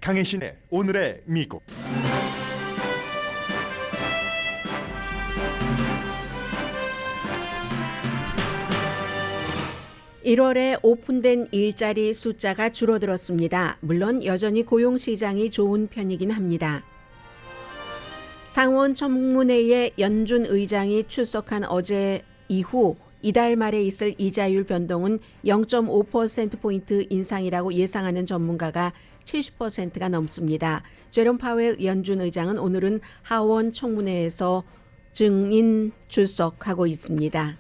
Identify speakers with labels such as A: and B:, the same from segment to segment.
A: 강혜신의 오늘의 미국.
B: 1월에 오픈된 일자리 숫자가 줄어들었습니다. 물론 여전히 고용시장이 좋은 편이긴 합니다. 상원 청문회에 연준 의장이 출석한 어제 이후 이달 말에 있을 이자율 변동은 0.5%포인트 인상이라고 예상하는 전문가가 70%가 넘습니다. 제롬 파웰 연준 의장은 오늘은 하원 청문회에서 증인 출석하고 있습니다.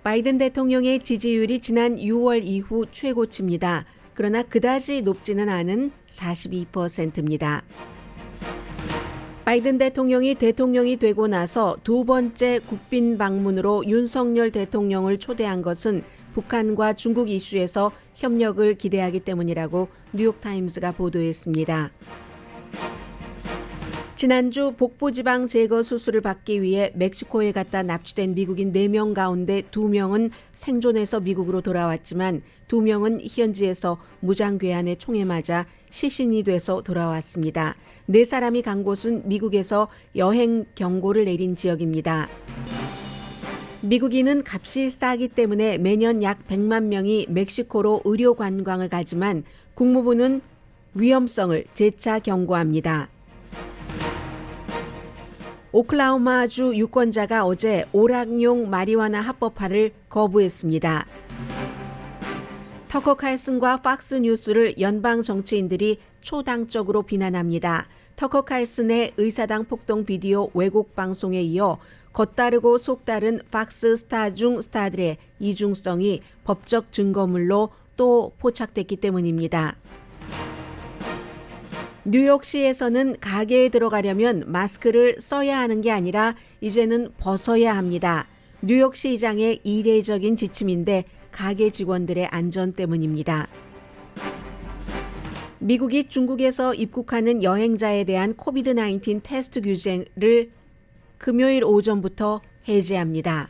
B: 바이든 대통령의 지지율이 지난 6월 이후 최고치입니다. 그러나 그다지 높지는 않은 42%입니다. 바이든 대통령이 대통령이 되고 나서 두 번째 국빈 방문으로 윤석열 대통령을 초대한 것은 북한과 중국 이슈에서 협력을 기대하기 때문이라고 뉴욕타임스가 보도했습니다. 지난주 복부지방 제거 수술을 받기 위해 멕시코에 갔다 납치된 미국인 4명 가운데 2명은 생존해서 미국으로 돌아왔지만 2명은 현지에서 무장괴한의 총에 맞아 시신이 돼서 돌아왔습니다. 4사람이 간 곳은 미국에서 여행 경고를 내린 지역입니다. 미국인은 값이 싸기 때문에 매년 약 100만 명이 멕시코로 의료 관광을 가지만 국무부는 위험성을 재차 경고합니다. 오클라호마주 유권자가 어제 오락용 마리화나 합법화를 거부했습니다. 터커 칼슨과 팍스 뉴스를 연방 정치인들이 초당적으로 비난합니다. 터커 칼슨의 의사당 폭동 비디오 왜곡 방송에 이어 겉다르고 속다른 팍스 스타 중 스타들의 이중성이 법적 증거물로 또 포착됐기 때문입니다. 뉴욕시에서는 가게에 들어가려면 마스크를 써야 하는 게 아니라 이제는 벗어야 합니다. 뉴욕시장의 이례적인 지침인데 가게 직원들의 안전 때문입니다. 미국이 중국에서 입국하는 여행자에 대한 코비드-19 테스트 규제를 금요일 오전부터 해제합니다.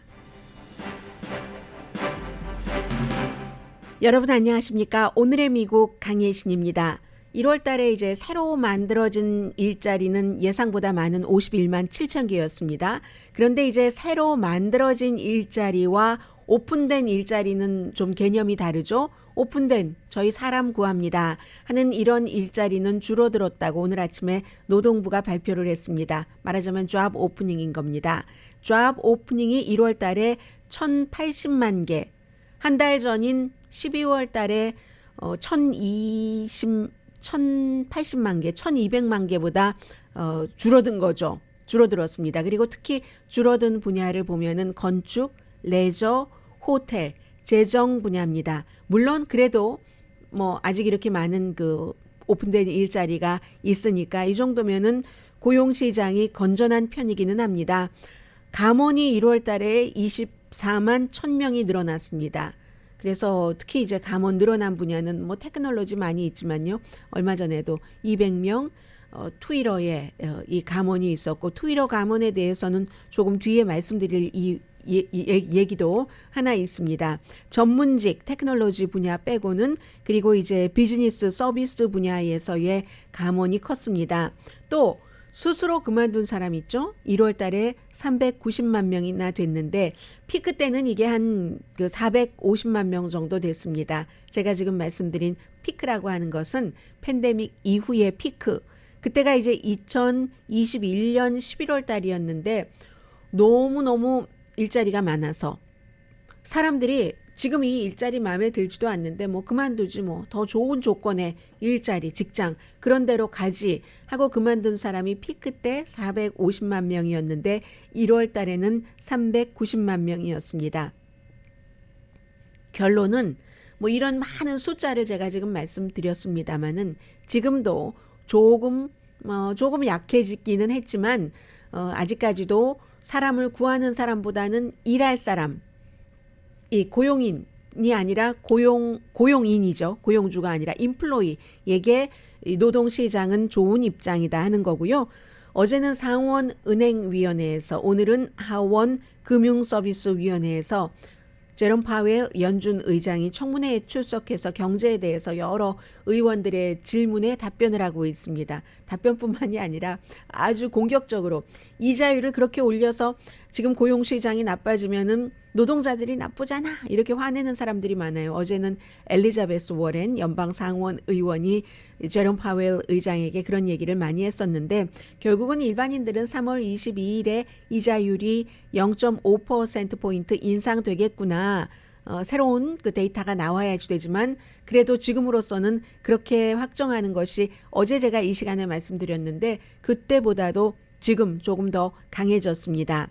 B: 여러분 안녕하십니까? 오늘의 미국 강예신입니다. 1월 달에 이제 새로 만들어진 일자리는 예상보다 많은 51만 7천 개였습니다. 그런데 이제 새로 만들어진 일자리와 오픈된 일자리는 좀 개념이 다르죠. 오픈된 저희 사람 구합니다 하는 이런 일자리는 줄어들었다고 오늘 아침에 노동부가 발표를 했습니다. 말하자면 잡 오프닝인 겁니다. 잡 오프닝이 1월 달에 1,080만 개, 한 달 전인 12월 달에 1,080만 개, 1,200만 개보다 줄어든 거죠. 줄어들었습니다. 그리고 특히 줄어든 분야를 보면은 건축, 레저, 호텔, 재정 분야입니다. 물론 그래도 뭐 아직 이렇게 많은 그 오픈된 일자리가 있으니까 이 정도면은 고용 시장이 건전한 편이기는 합니다. 감원이 1월 달에 24만 1,000명이 늘어났습니다. 그래서 특히 이제 감원 늘어난 분야는 뭐 테크놀로지 많이 있지만요. 얼마 전에도 200명 트위터에 이 감원이 있었고 트위터 감원에 대해서는 조금 뒤에 말씀드릴 얘기도 하나 있습니다. 전문직 테크놀로지 분야 빼고는 그리고 이제 비즈니스 서비스 분야에서의 감원이 컸습니다. 또 스스로 그만둔 사람 있죠? 1월 달에 390만 명이나 됐는데 피크 때는 이게 한 450만 명 정도 됐습니다. 제가 지금 말씀드린 피크라고 하는 것은 팬데믹 이후의 피크. 그때가 이제 2021년 11월 달이었는데 너무너무 일자리가 많아서 사람들이 지금 이 일자리 마음에 들지도 않는데 뭐 그만두지 뭐 더 좋은 조건의 일자리, 직장 그런 데로 가지 하고 그만둔 사람이 피크 때 450만 명이었는데 1월 달에는 390만 명이었습니다. 결론은 뭐 이런 많은 숫자를 제가 지금 말씀드렸습니다마는 지금도 조금 약해지기는 했지만 아직까지도 사람을 구하는 사람보다는 일할 사람, 이 고용인이 아니라 고용인이죠. 고용주가 아니라 인플로이에게 노동시장은 좋은 입장이다 하는 거고요. 어제는 상원 은행위원회에서 오늘은 하원 금융서비스위원회에서 제롬 파웰 연준 의장이 청문회에 출석해서 경제에 대해서 여러 의원들의 질문에 답변을 하고 있습니다. 답변뿐만이 아니라 아주 공격적으로 이자율을 그렇게 올려서 지금 고용시장이 나빠지면은 노동자들이 나쁘잖아 이렇게 화내는 사람들이 많아요. 어제는 엘리자베스 워렌 연방 상원 의원이 제롬 파웰 의장에게 그런 얘기를 많이 했었는데 결국은 일반인들은 3월 22일에 이자율이 0.5%포인트 인상되겠구나. 새로운 그 데이터가 나와야지 되지만 그래도 지금으로서는 그렇게 확정하는 것이 어제 제가 이 시간에 말씀드렸는데 그때보다도 지금 조금 더 강해졌습니다.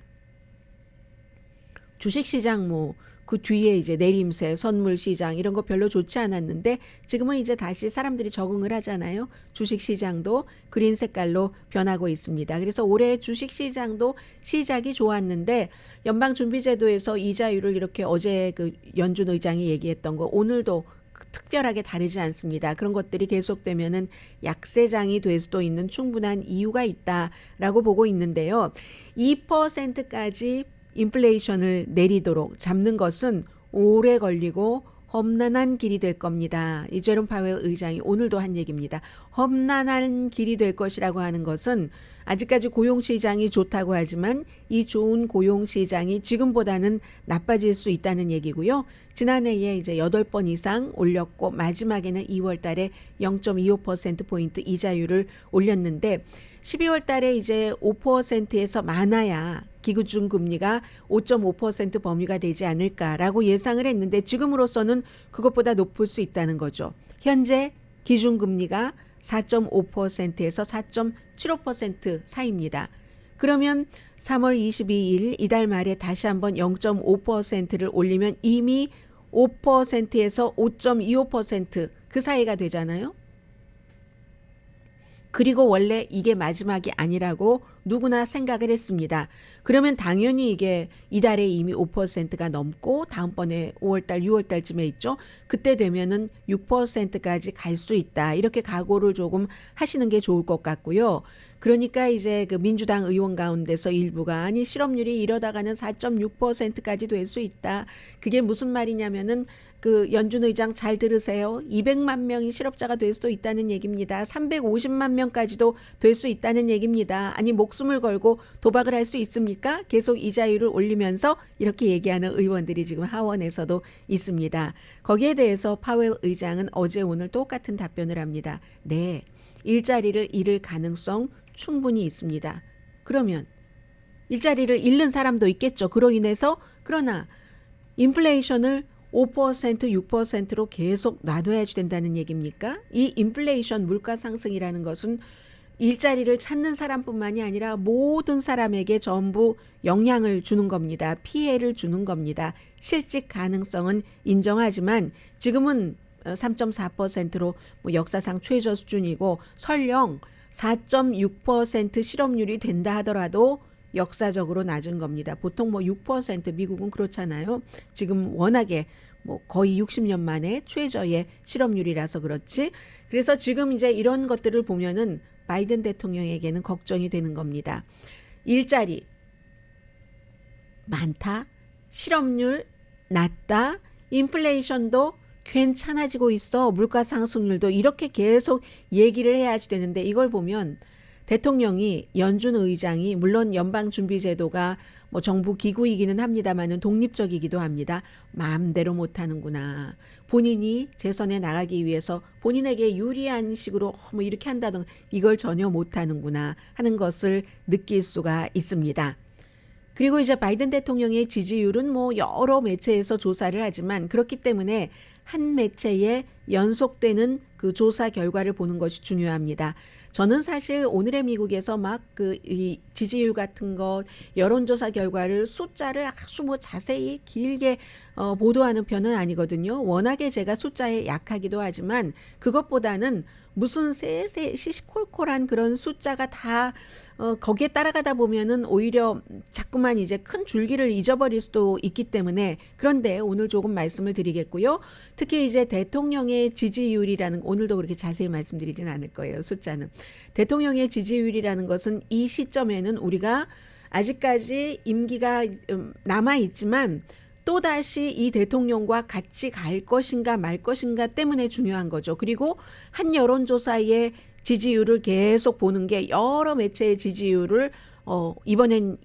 B: 주식시장 그 뒤에 이제 내림세, 선물시장 이런 거 별로 좋지 않았는데 지금은 이제 다시 사람들이 적응을 하잖아요. 주식시장도 그린 색깔로 변하고 있습니다. 그래서 올해 주식시장도 시작이 좋았는데 연방준비제도에서 이자율을 이렇게 어제 그 연준 의장이 얘기했던 거 오늘도 특별하게 다르지 않습니다. 그런 것들이 계속되면은 약세장이 될 수도 있는 충분한 이유가 있다라고 보고 있는데요. 2%까지 인플레이션을 내리도록 잡는 것은 오래 걸리고 험난한 길이 될 겁니다. 이 제롬 파웰 의장이 오늘도 한 얘기입니다. 험난한 길이 될 것이라고 하는 것은 아직까지 고용시장이 좋다고 하지만 이 좋은 고용시장이 지금보다는 나빠질 수 있다는 얘기고요. 지난해에 이제 8번 이상 올렸고 마지막에는 2월 달에 0.25%포인트 이자율을 올렸는데 12월 달에 이제 5%에서 많아야 기준금 금리가 5.5% 범위가 되지 않을까라고 예상을 했는데 지금으로서는 그것보다 높을 수 있다는 거죠. 현재 기준금리가 4.5%에서 4.75% 사이입니다. 그러면 3월 22일 이달 말에 다시 한번 0.5%를 올리면 이미 5%에서 5.25% 그 사이가 되잖아요. 그리고 원래 이게 마지막이 아니라고 누구나 생각을 했습니다. 그러면 당연히 이게 이달에 이미 5%가 넘고 다음번에 5월달, 6월달쯤에 있죠. 그때 되면은 6%까지 갈 수 있다. 이렇게 각오를 조금 하시는 게 좋을 것 같고요. 그러니까 이제 그 민주당 의원 가운데서 일부가 아니 실업률이 이러다가는 4.6%까지 될 수 있다. 그게 무슨 말이냐면은 그 연준 의장 잘 들으세요. 200만 명이 실업자가 될 수도 있다는 얘기입니다. 350만 명까지도 될 수 있다는 얘기입니다. 아니 목숨을 걸고 도박을 할 수 있습니까? 계속 이자율을 올리면서 이렇게 얘기하는 의원들이 지금 하원에서도 있습니다. 거기에 대해서 파웰 의장은 어제 오늘 똑같은 답변을 합니다. 네, 일자리를 잃을 가능성 충분히 있습니다. 그러면 일자리를 잃는 사람도 있겠죠. 그로 인해서 그러나 인플레이션을 5%, 6%로 계속 놔둬야지 된다는 얘기입니까? 이 인플레이션 물가 상승이라는 것은 일자리를 찾는 사람뿐만이 아니라 모든 사람에게 전부 영향을 주는 겁니다. 피해를 주는 겁니다. 실직 가능성은 인정하지만 지금은 3.4%로 역사상 최저 수준이고 설령 4.6% 실업률이 된다 하더라도 역사적으로 낮은 겁니다. 보통 6% 미국은 그렇잖아요. 지금 워낙에 거의 60년 만에 최저의 실업률이라서 그렇지. 그래서 지금 이제 이런 것들을 보면은 바이든 대통령에게는 걱정이 되는 겁니다. 일자리 많다, 실업률 낮다, 인플레이션도 괜찮아지고 있어, 물가 상승률도 이렇게 계속 얘기를 해야지 되는데 이걸 보면 대통령이 연준 의장이 물론 연방준비제도가 정부 기구이기는 합니다만은 독립적이기도 합니다. 마음대로 못하는구나. 본인이 재선에 나가기 위해서 본인에게 유리한 식으로 이렇게 한다든 이걸 전혀 못하는구나 하는 것을 느낄 수가 있습니다. 그리고 이제 바이든 대통령의 지지율은 여러 매체에서 조사를 하지만 그렇기 때문에 한 매체에 연속되는 그 조사 결과를 보는 것이 중요합니다. 저는 사실 오늘의 미국에서 이 지지율 같은 것, 여론조사 결과를 숫자를 아주 자세히 길게 보도하는 편은 아니거든요. 워낙에 제가 숫자에 약하기도 하지만 그것보다는 무슨 시시콜콜한 그런 숫자가 다 거기에 따라가다 보면은 오히려 자꾸만 이제 큰 줄기를 잊어버릴 수도 있기 때문에 그런데 오늘 조금 말씀을 드리겠고요. 특히 이제 대통령의 지지율이라는 오늘도 그렇게 자세히 말씀드리진 않을 거예요. 숫자는. 대통령의 지지율이라는 것은 이 시점에는 우리가 아직까지 임기가 남아 있지만 또다시 이 대통령과 같이 갈 것인가 말 것인가 때문에 중요한 거죠. 그리고 한 여론조사의 지지율을 계속 보는 게 여러 매체의 지지율을 이번엔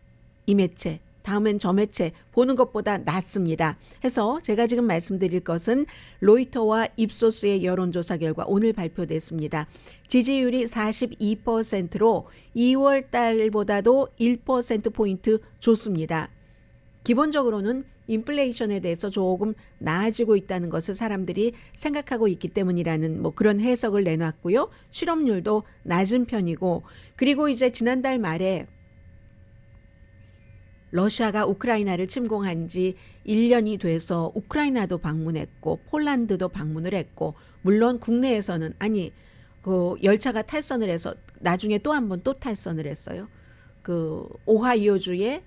B: 이 매체, 다음엔 저 매체 보는 것보다 낫습니다. 해서 제가 지금 말씀드릴 것은 로이터와 입소스의 여론조사 결과 오늘 발표됐습니다. 지지율이 42%로 2월 달보다도 1%포인트 좋습니다. 기본적으로는 인플레이션에 대해서 조금 나아지고 있다는 것을 사람들이 생각하고 있기 때문이라는 뭐 그런 해석을 내놨고요. 실업률도 낮은 편이고, 그리고 이제 지난달 말에 러시아가 우크라이나를 침공한 지 1년이 돼서 우크라이나도 방문했고 폴란드도 방문을 했고, 물론 국내에서는 그 열차가 탈선을 해서 나중에 또 한 번 또 탈선을 했어요. 그 오하이오주의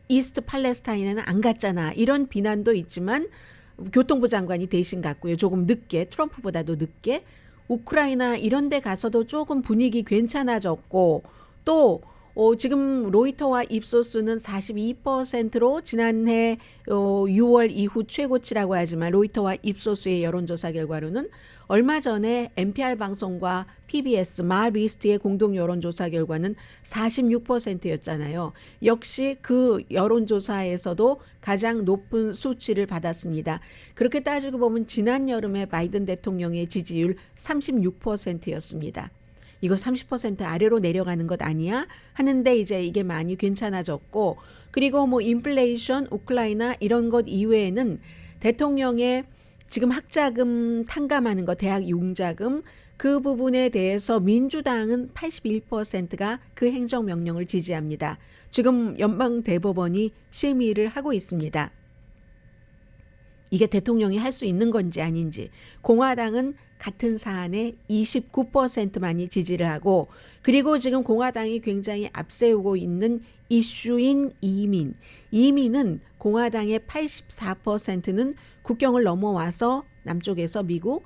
B: 이스트 팔레스타인에는 안 갔잖아, 이런 비난도 있지만 교통부 장관이 대신 갔고요. 조금 늦게, 트럼프보다도 늦게. 우크라이나 이런 데 가서도 조금 분위기 괜찮아졌고, 또 지금 로이터와 입소스는 42%로 지난해 6월 이후 최고치라고 하지만 로이터와 입소스의 여론조사 결과로는 얼마 전에 NPR 방송과 PBS 마리스트의 공동 여론조사 결과는 46%였잖아요. 역시 그 여론조사에서도 가장 높은 수치를 받았습니다. 그렇게 따지고 보면 지난 여름에 바이든 대통령의 지지율 36%였습니다. 이거 30% 아래로 내려가는 것 아니야? 하는데 이제 이게 많이 괜찮아졌고, 그리고 뭐 인플레이션, 우크라이나 이런 것 이외에는 대통령의 지금 학자금 탕감하는 거, 대학 융자금, 그 부분에 대해서 민주당은 81%가 그 행정명령을 지지합니다. 지금 연방대법원이 심의를 하고 있습니다. 이게 대통령이 할 수 있는 건지 아닌지. 공화당은 같은 사안에 29%만이 지지를 하고, 그리고 지금 공화당이 굉장히 앞세우고 있는 이슈인 이민은 공화당의 84%는 국경을 넘어와서 남쪽에서 미국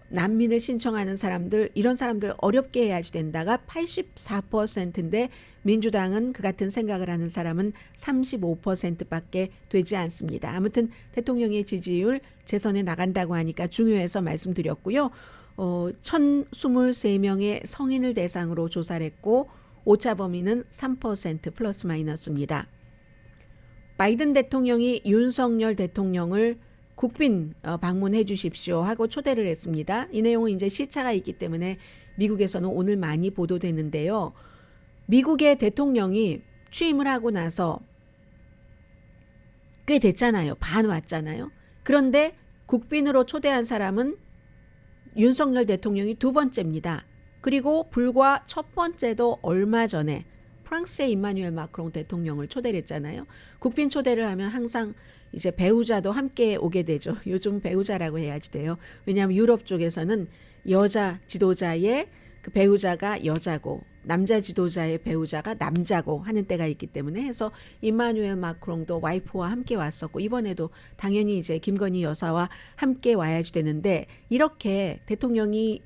B: 난민을 신청하는 사람들, 이런 사람들 어렵게 해야지 된다가 84%인데 민주당은 그 같은 생각을 하는 사람은 35%밖에 되지 않습니다. 아무튼 대통령의 지지율 재선에 나간다고 하니까 중요해서 말씀드렸고요. 1023명의 성인을 대상으로 조사를 했고 오차 범위는 3% 플러스 마이너스입니다. 바이든 대통령이 윤석열 대통령을 국빈 방문해 주십시오 하고 초대를 했습니다. 이 내용은 이제 시차가 있기 때문에 미국에서는 오늘 많이 보도되는데요. 미국의 대통령이 취임을 하고 나서 꽤 됐잖아요. 반 왔잖아요. 그런데 국빈으로 초대한 사람은 윤석열 대통령이 두 번째입니다. 그리고 불과 첫 번째도 얼마 전에 프랑스의 임마누엘 마크롱 대통령을 초대를 했잖아요. 국빈 초대를 하면 항상 이제 배우자도 함께 오게 되죠. 요즘 배우자라고 해야지 돼요. 왜냐하면 유럽 쪽에서는 여자 지도자의 그 배우자가 여자고 남자 지도자의 배우자가 남자고 하는 때가 있기 때문에 해서 임마누엘 마크롱도 와이프와 함께 왔었고, 이번에도 당연히 이제 김건희 여사와 함께 와야지 되는데, 이렇게 대통령이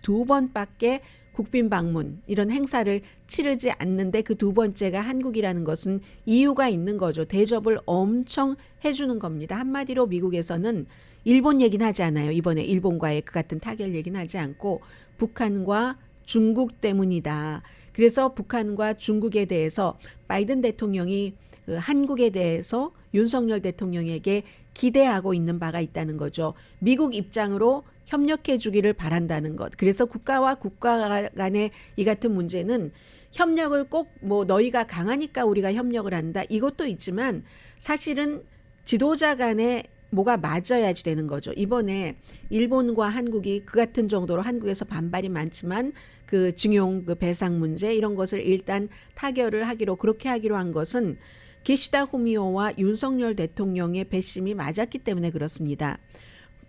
B: 두 번밖에 국빈 방문 이런 행사를 치르지 않는데 그 두 번째가 한국이라는 것은 이유가 있는 거죠. 대접을 엄청 해주는 겁니다. 한마디로 미국에서는 일본 얘기는 하지 않아요. 이번에 일본과의 그 같은 타결 얘기는 하지 않고 북한과 중국 때문이다. 그래서 북한과 중국에 대해서 바이든 대통령이 한국에 대해서 윤석열 대통령에게 기대하고 있는 바가 있다는 거죠. 미국 입장으로 협력해 주기를 바란다는 것. 그래서 국가와 국가 간의 이 같은 문제는 협력을 꼭 뭐 너희가 강하니까 우리가 협력을 한다, 이것도 있지만 사실은 지도자 간에 뭐가 맞아야지 되는 거죠. 이번에 일본과 한국이 그 같은 정도로 한국에서 반발이 많지만 그 징용 그 배상 문제 이런 것을 일단 타결을 하기로 그렇게 하기로 한 것은 기시다 후미오와 윤석열 대통령의 배심이 맞았기 때문에 그렇습니다.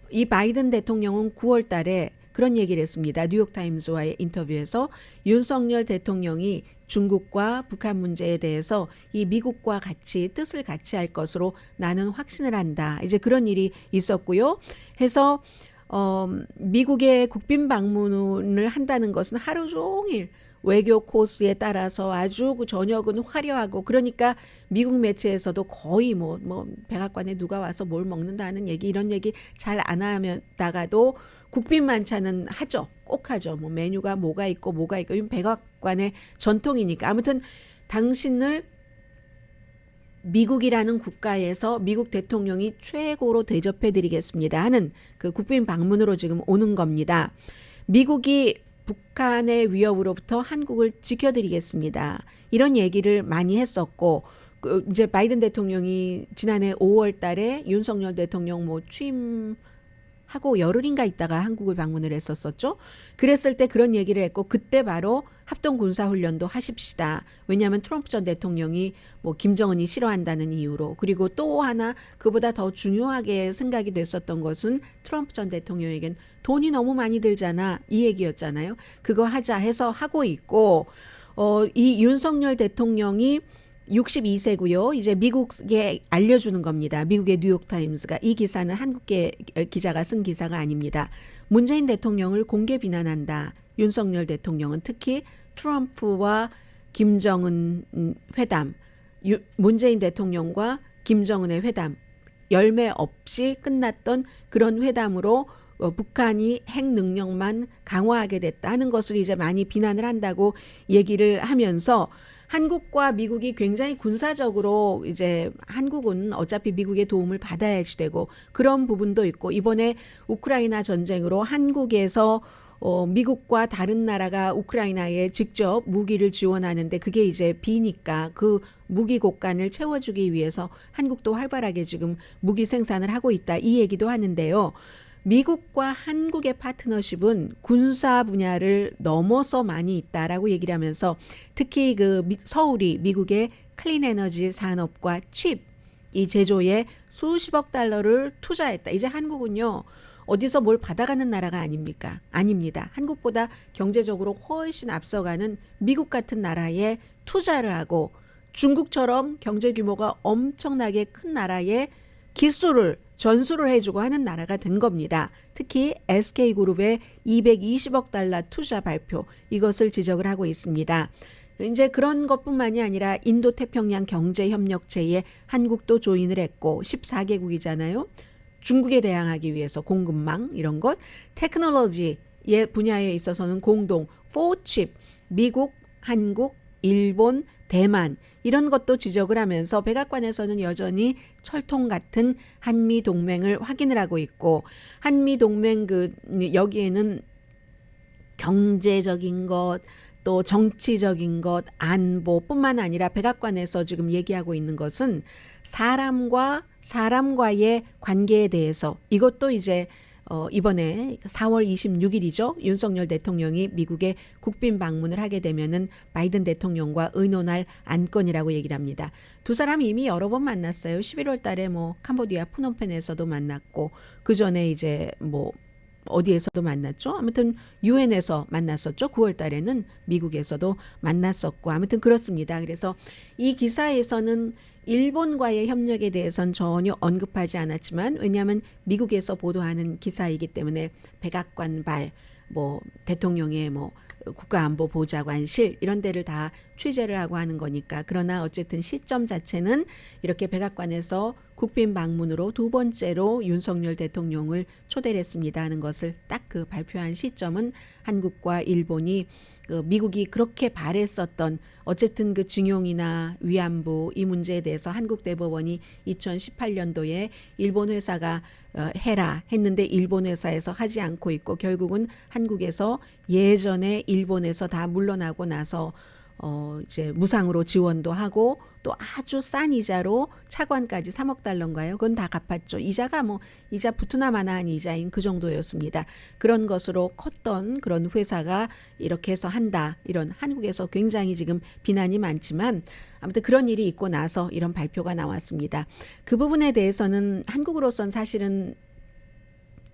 B: 이 바이든 대통령은 9월 달에 그런 얘기를 했습니다. 뉴욕타임스와의 인터뷰에서 윤석열 대통령이 중국과 북한 문제에 대해서 이 미국과 같이 뜻을 같이 할 것으로 나는 확신을 한다. 이제 그런 일이 있었고요. 해서 미국의 국빈 방문을 한다는 것은 하루 종일 외교 코스에 따라서 아주 그 저녁은 화려하고 그러니까 미국 매체에서도 거의 뭐 백악관에 누가 와서 뭘 먹는다는 얘기 이런 얘기 잘 안 하다가도 국빈 만찬은 하죠. 꼭 하죠. 뭐 메뉴가 뭐가 있고 이건 백악관의 전통이니까. 아무튼 당신을 미국이라는 국가에서 미국 대통령이 최고로 대접해 드리겠습니다 하는 그 국빈 방문으로 지금 오는 겁니다. 미국이 북한의 위협으로부터 한국을 지켜드리겠습니다. 이런 얘기를 많이 했었고 이제 바이든 대통령이 지난해 5월 달에 윤석열 대통령 뭐 취임하고 열흘인가 있다가 한국을 방문을 했었었죠. 그랬을 때 그런 얘기를 했고 그때 바로 합동 군사 훈련도 하십시다. 왜냐하면 트럼프 전 대통령이 뭐 김정은이 싫어한다는 이유로 그리고 또 하나 그보다 더 중요하게 생각이 됐었던 것은 트럼프 전 대통령에겐 돈이 너무 많이 들잖아 이 얘기였잖아요. 그거 하자 해서 하고 있고 이 윤석열 대통령이 62세고요. 이제 미국에 알려주는 겁니다. 미국의 뉴욕타임스가 이 기사는 한국계 기자가 쓴 기사가 아닙니다. 문재인 대통령을 공개 비난한다. 윤석열 대통령은 특히 트럼프와 김정은 회담, 문재인 대통령과 김정은의 회담 열매 없이 끝났던 그런 회담으로 북한이 핵 능력만 강화하게 됐다는 것을 이제 많이 비난을 한다고 얘기를 하면서 한국과 미국이 굉장히 군사적으로 이제 한국은 어차피 미국의 도움을 받아야지 되고 그런 부분도 있고 이번에 우크라이나 전쟁으로 한국에서 미국과 다른 나라가 우크라이나에 직접 무기를 지원하는데 그게 이제 비니까 그 무기 곡간을 채워주기 위해서 한국도 활발하게 지금 무기 생산을 하고 있다 이 얘기도 하는데요. 미국과 한국의 파트너십은 군사 분야를 넘어서 많이 있다라고 얘기를 하면서 특히 그 서울이 미국의 클린 에너지 산업과 칩 이 제조에 수십억 달러를 투자했다. 이제 한국은요. 어디서 뭘 받아가는 나라가 아닙니까? 아닙니다. 한국보다 경제적으로 훨씬 앞서가는 미국 같은 나라에 투자를 하고 중국처럼 경제 규모가 엄청나게 큰 나라에 기술을 전수를 해주고 하는 나라가 된 겁니다. 특히 SK그룹의 220억 달러 투자 발표 이것을 지적을 하고 있습니다. 이제 그런 것뿐만이 아니라 인도태평양 경제협력체에 한국도 조인을 했고 14개국이잖아요. 중국에 대항하기 위해서 공급망 이런 것, 테크놀로지의 분야에 있어서는 공동 4칩, 미국, 한국, 일본, 대만 이런 것도 지적을 하면서 백악관에서는 여전히 철통 같은 한미 동맹을 확인을 하고 있고 한미 동맹 여기에는 경제적인 것 또 정치적인 것 안보뿐만 아니라 백악관에서 지금 얘기하고 있는 것은 사람과의 관계에 대해서 이것도 이제 이번에 4월 26일이죠. 윤석열 대통령이 미국에 국빈 방문을 하게 되면은 바이든 대통령과 의논할 안건이라고 얘기를 합니다. 두 사람이 이미 여러 번 만났어요. 11월 달에 뭐 캄보디아 푸놈펜에서도 만났고 그 전에 이제 뭐 어디에서도 만났죠. 아무튼 유엔에서 만났었죠. 9월 달에는 미국에서도 만났었고 아무튼 그렇습니다. 그래서 이 기사에서는 일본과의 협력에 대해서는 전혀 언급하지 않았지만 왜냐하면 미국에서 보도하는 기사이기 때문에 백악관발 뭐 대통령의 뭐 국가안보보좌관실 이런 데를 다 취재를 하고 하는 거니까 그러나 어쨌든 시점 자체는 이렇게 백악관에서 국빈 방문으로 두 번째로 윤석열 대통령을 초대를 했습니다 하는 것을 딱 그 발표한 시점은 한국과 일본이 미국이 그렇게 바랬었던 어쨌든 그 징용이나 위안부 이 문제에 대해서 한국 대법원이 2018년도에 일본 회사가 해라 했는데 일본 회사에서 하지 않고 있고 결국은 한국에서 예전에 일본에서 다 물러나고 나서 이제 무상으로 지원도 하고 또 아주 싼 이자로 차관까지 3억 달러인가요? 그건 다 갚았죠. 이자가 뭐 이자 붙으나 마나한 이자인 그 정도였습니다. 그런 것으로 컸던 그런 회사가 이렇게 해서 한다. 이런 한국에서 굉장히 지금 비난이 많지만 아무튼 그런 일이 있고 나서 이런 발표가 나왔습니다. 그 부분에 대해서는 한국으로선 사실은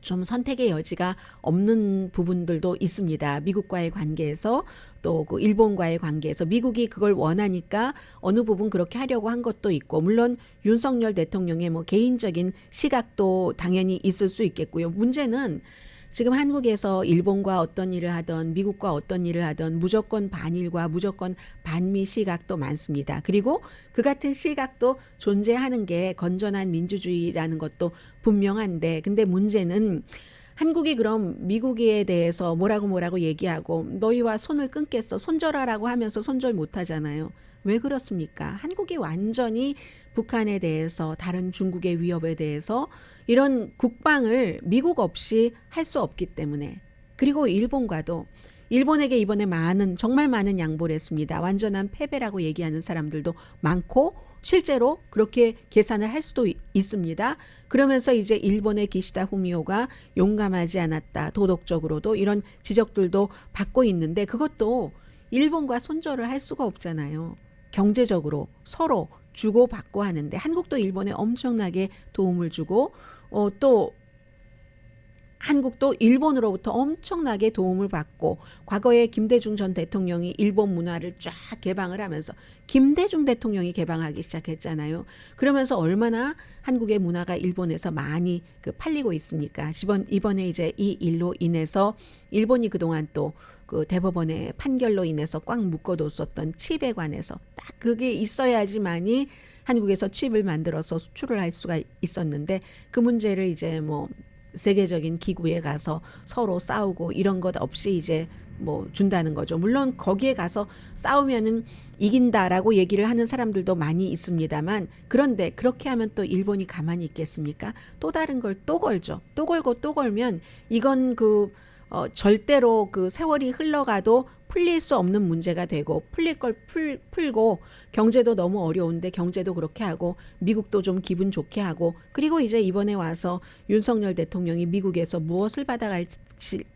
B: 좀 선택의 여지가 없는 부분들도 있습니다. 미국과의 관계에서 또 그 일본과의 관계에서 미국이 그걸 원하니까 어느 부분 그렇게 하려고 한 것도 있고 물론 윤석열 대통령의 뭐 개인적인 시각도 당연히 있을 수 있겠고요. 문제는 지금 한국에서 일본과 어떤 일을 하던 미국과 어떤 일을 하던 무조건 반일과 무조건 반미 시각도 많습니다. 그리고 그 같은 시각도 존재하는 게 건전한 민주주의라는 것도 분명한데, 근데 문제는 한국이 그럼 미국에 대해서 뭐라고 얘기하고 너희와 손을 끊겠어, 손절하라고 하면서 손절 못 하잖아요. 왜 그렇습니까? 한국이 완전히 북한에 대해서, 다른 중국의 위협에 대해서 이런 국방을 미국 없이 할 수 없기 때문에. 그리고 일본과도, 일본에게 이번에 정말 많은 양보를 했습니다. 완전한 패배라고 얘기하는 사람들도 많고 실제로 그렇게 계산을 할 수도 있습니다. 그러면서 이제 일본의 기시다 후미오가 용감하지 않았다, 도덕적으로도, 이런 지적들도 받고 있는데, 그것도 일본과 손절을 할 수가 없잖아요. 경제적으로 서로 주고받고 하는데, 한국도 일본에 엄청나게 도움을 주고 또 한국도 일본으로부터 엄청나게 도움을 받고, 과거에 김대중 전 대통령이 일본 문화를 쫙 개방을 하면서, 김대중 대통령이 개방하기 시작했잖아요. 그러면서 얼마나 한국의 문화가 일본에서 많이 팔리고 있습니까? 이번에 이제 이 일로 인해서 일본이 그동안 또 그 대법원의 판결로 인해서 꽉 묶어뒀었던 칩에 관해서 딱 그게 있어야지만이 한국에서 칩을 만들어서 수출을 할 수가 있었는데, 그 문제를 이제 뭐 세계적인 기구에 가서 서로 싸우고 이런 것 없이 이제 뭐 준다는 거죠. 물론 거기에 가서 싸우면은 이긴다라고 얘기를 하는 사람들도 많이 있습니다만, 그런데 그렇게 하면 또 일본이 가만히 있겠습니까? 또 다른 걸 또 걸죠. 또 걸고 또 걸면 이건 절대로 그 세월이 흘러가도 풀릴 수 없는 문제가 되고, 풀릴 걸 풀고, 경제도 너무 어려운데 경제도 그렇게 하고, 미국도 좀 기분 좋게 하고, 그리고 이제 이번에 와서 윤석열 대통령이 미국에서 무엇을 받아갈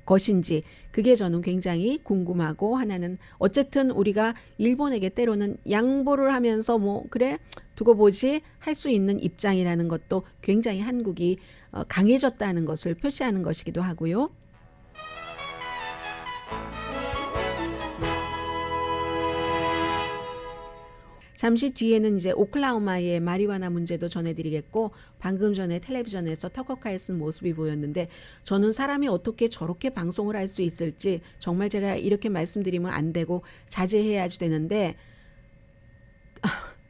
B: 것인지, 그게 저는 굉장히 궁금하고, 하나는 어쨌든 우리가 일본에게 때로는 양보를 하면서 뭐 그래 두고 보지 할 수 있는 입장이라는 것도 굉장히 한국이 강해졌다는 것을 표시하는 것이기도 하고요. 잠시 뒤에는 이제 오클라호마의 마리화나 문제도 전해드리겠고, 방금 전에 텔레비전에서 터커 칼슨 모습이 보였는데, 저는 사람이 어떻게 저렇게 방송을 할 수 있을지 정말 제가 이렇게 말씀드리면 안 되고 자제해야지 되는데,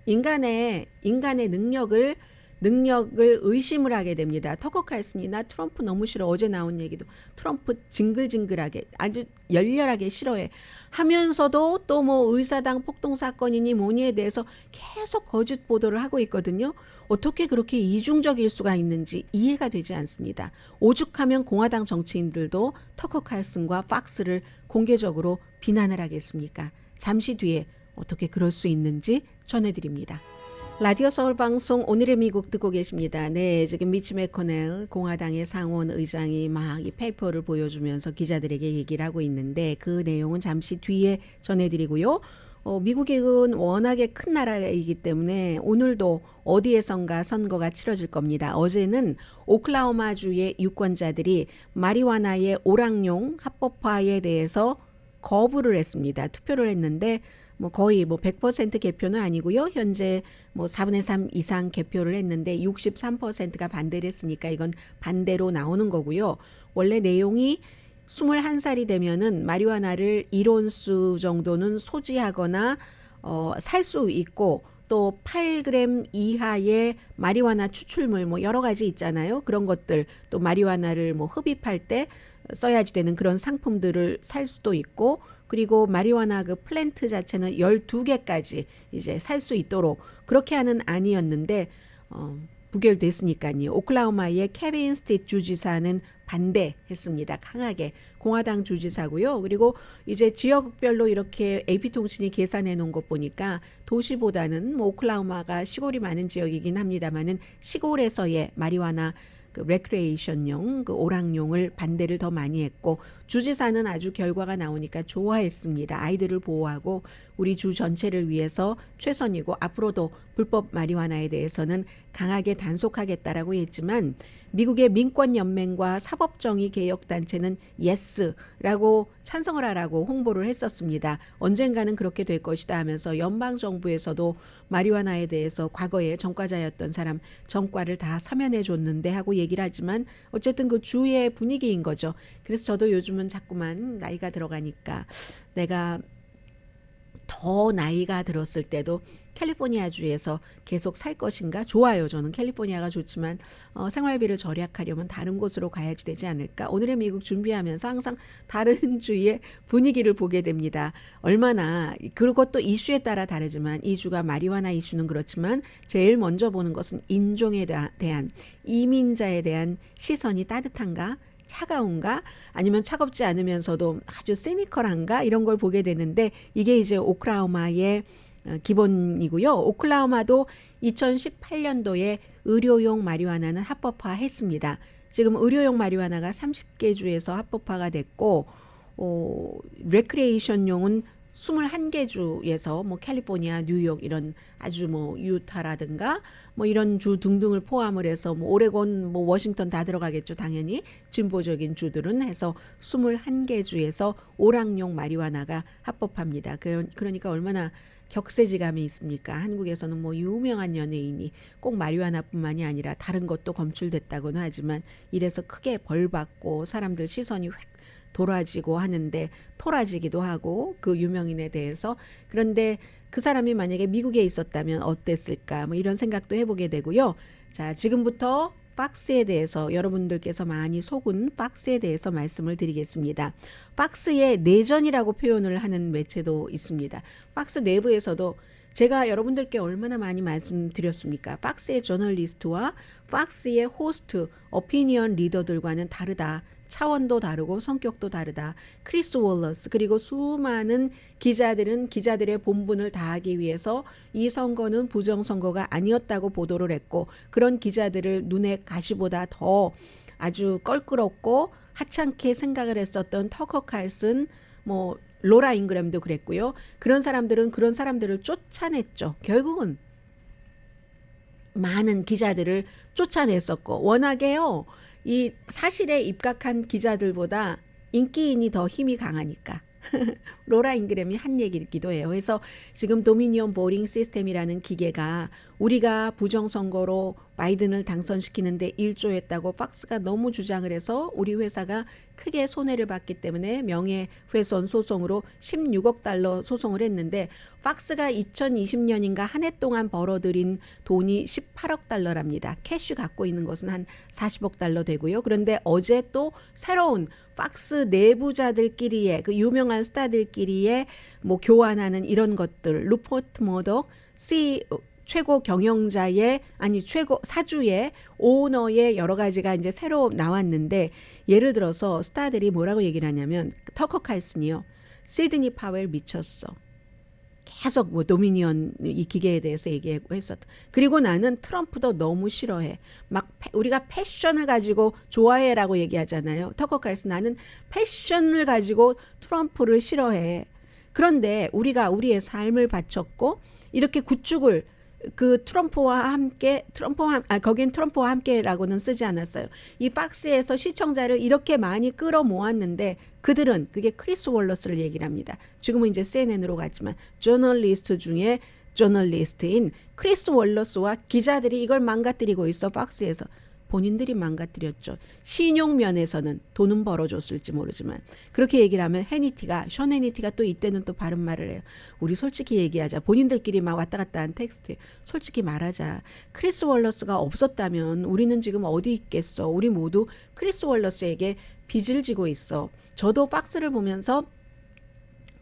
B: 인간의 능력을 의심을 하게 됩니다. 터커 칼슨이 나 트럼프 너무 싫어, 어제 나온 얘기도 트럼프 징글징글하게 아주 열렬하게 싫어해 하면서도 또 뭐 의사당 폭동 사건이니 뭐니에 대해서 계속 거짓 보도를 하고 있거든요. 어떻게 그렇게 이중적일 수가 있는지 이해가 되지 않습니다. 오죽하면 공화당 정치인들도 터커 칼슨과 팍스를 공개적으로 비난을 하겠습니까? 잠시 뒤에 어떻게 그럴 수 있는지 전해드립니다. 라디오 서울 방송 오늘의 미국 듣고 계십니다. 네, 지금 미치 매코넬 공화당의 상원 의장이 막 이 페이퍼를 보여주면서 기자들에게 얘기를 하고 있는데, 그 내용은 잠시 뒤에 전해드리고요. 미국은 워낙에 큰 나라이기 때문에 오늘도 어디에선가 선거가 치러질 겁니다. 어제는 오클라호마주의 유권자들이 마리화나의 오락용 합법화에 대해서 거부를 했습니다. 투표를 했는데 뭐 거의 100% 개표는 아니고요. 현재 4분의 3 이상 개표를 했는데 63%가 반대를 했으니까 이건 반대로 나오는 거고요. 원래 내용이 21살이 되면은 마리화나를 1온스 정도는 소지하거나 살 수 있고, 또 8g 이하의 마리화나 추출물 여러 가지 있잖아요. 그런 것들, 또 마리화나를 흡입할 때 써야지 되는 그런 상품들을 살 수도 있고, 그리고 마리화나 그 플랜트 자체는 12개까지 이제 살 수 있도록 그렇게 하는 안이었는데 부결됐으니까요. 오클라호마의 케빈 스티트 주지사는 반대했습니다. 강하게. 공화당 주지사고요. 그리고 이제 지역별로 이렇게 AP통신이 계산해 놓은 것 보니까 도시보다는 오클라호마가 시골이 많은 지역이긴 합니다만은 시골에서의 마리화나 그 레크레이션용, 그 오락용을 반대를 더 많이 했고, 주지사는 아주 결과가 나오니까 좋아했습니다. 아이들을 보호하고 우리 주 전체를 위해서 최선이고 앞으로도 불법 마리화나에 대해서는 강하게 단속하겠다라고 했지만 미국의 민권연맹과 사법정의개혁단체는 예스라고 찬성을 하라고 홍보를 했었습니다. 언젠가는 그렇게 될 것이다 하면서 연방정부에서도 마리화나에 대해서 과거에 전과자였던 사람 전과를 다 사면해 줬는데 하고 얘기를 하지만 어쨌든 그 주의 분위기인 거죠. 그래서 저도 요즘은 자꾸만 나이가 들어가니까 내가 더 나이가 들었을 때도 캘리포니아주에서 계속 살 것인가? 좋아요. 저는 캘리포니아가 좋지만 생활비를 절약하려면 다른 곳으로 가야지 되지 않을까? 오늘의 미국 준비하면서 항상 다른 주의 분위기를 보게 됩니다. 얼마나 그것도 이슈에 따라 다르지만 이 주가 마리화나 이슈는 그렇지만 제일 먼저 보는 것은 인종에 대한 이민자에 대한 시선이 따뜻한가? 차가운가? 아니면 차갑지 않으면서도 아주 시니컬한가? 이런 걸 보게 되는데 이게 이제 오클라호마의 기본이고요. 오클라호마도 2018년도에 의료용 마리화나는 합법화했습니다. 지금 의료용 마리화나가 30개 주에서 합법화가 됐고 레크레이션용은 21개 주에서 뭐 캘리포니아, 뉴욕 이런 아주 뭐 유타라든가 뭐 이런 주 등등을 포함을 해서 뭐 오레곤, 뭐 워싱턴 다 들어가겠죠. 당연히 진보적인 주들은 해서 21개 주에서 오락용 마리화나가 합법합니다. 그러니까 얼마나 격세지감이 있습니까? 한국에서는 뭐 유명한 연예인이 꼭 마리화나뿐만이 아니라 다른 것도 검출됐다고는 하지만 이래서 크게 벌받고 사람들 시선이 획 돌아지고 하는데 토라지기도 하고 그 유명인에 대해서. 그런데 그 사람이 만약에 미국에 있었다면 어땠을까 뭐 이런 생각도 해보게 되고요. 자, 지금부터 박스에 대해서 여러분들께서 많이 속은 박스에 대해서 말씀을 드리겠습니다. 박스의 내전이라고 표현을 하는 매체도 있습니다. 박스 내부에서도 제가 여러분들께 얼마나 많이 말씀드렸습니까? 박스의 저널리스트와 박스의 호스트, 오피니언 리더들과는 다르다. 차원도 다르고 성격도 다르다. 크리스 월러스 그리고 수많은 기자들은 기자들의 본분을 다하기 위해서 이 선거는 부정선거가 아니었다고 보도를 했고 그런 기자들을 눈에 가시보다 더 아주 껄끄럽고 하찮게 생각을 했었던 터커 칼슨 뭐 로라 잉그램도 그랬고요. 그런 사람들은 그런 사람들을 쫓아냈죠. 결국은 많은 기자들을 쫓아냈었고 워낙에요. 이 사실에 입각한 기자들보다 인기인이 더 힘이 강하니까 로라 잉그램이 한 얘기이기도 해요. 그래서 지금 도미니언 보링 시스템이라는 기계가 우리가 부정선거로 바이든을 당선시키는데 일조했다고 박스가 너무 주장을 해서 우리 회사가 크게 손해를 봤기 때문에 명예훼손 소송으로 16억 달러 소송을 했는데 박스가 2020년인가 한 해 동안 벌어들인 돈이 18억 달러랍니다. 캐시 갖고 있는 것은 한 40억 달러 되고요. 그런데 어제 또 새로운 박스 내부자들끼리의 그 유명한 스타들끼리의 뭐 교환하는 이런 것들 루퍼트 머덕 최고 경영자의 최고 사주의 오너의 여러 가지가 이제 새로 나왔는데 예를 들어서 스타들이 뭐라고 얘기를 하냐면 터커 칼슨이요. 시드니 파웰 미쳤어. 계속 뭐 도미니언 이 기계에 대해서 얘기하고 했었다. 그리고 나는 트럼프도 너무 싫어해. 막 우리가 패션을 가지고 좋아해라고 얘기하잖아요. 터커 칼슨 나는 패션을 가지고 트럼프를 싫어해. 그런데 우리가 우리의 삶을 바쳤고 이렇게 구축을 그 트럼프와 함께 거긴 트럼프와 함께라고는 쓰지 않았어요. 이 박스에서 시청자를 이렇게 많이 끌어모았는데 그들은 그게 크리스 월러스를 얘기를 합니다. 지금은 이제 CNN으로 갔지만 저널리스트 중에 저널리스트인 크리스 월러스와 기자들이 이걸 망가뜨리고 있어. 박스에서 본인들이 망가뜨렸죠. 신용 면에서는 돈은 벌어줬을지 모르지만 그렇게 얘기를 하면 션 해니티가 또 이때는 또 바른 말을 해요. 우리 솔직히 얘기하자. 본인들끼리 막 왔다 갔다 한 텍스트에 솔직히 말하자. 크리스 월러스가 없었다면 우리는 지금 어디 있겠어. 우리 모두 크리스 월러스에게 빚을 지고 있어. 저도 박스를 보면서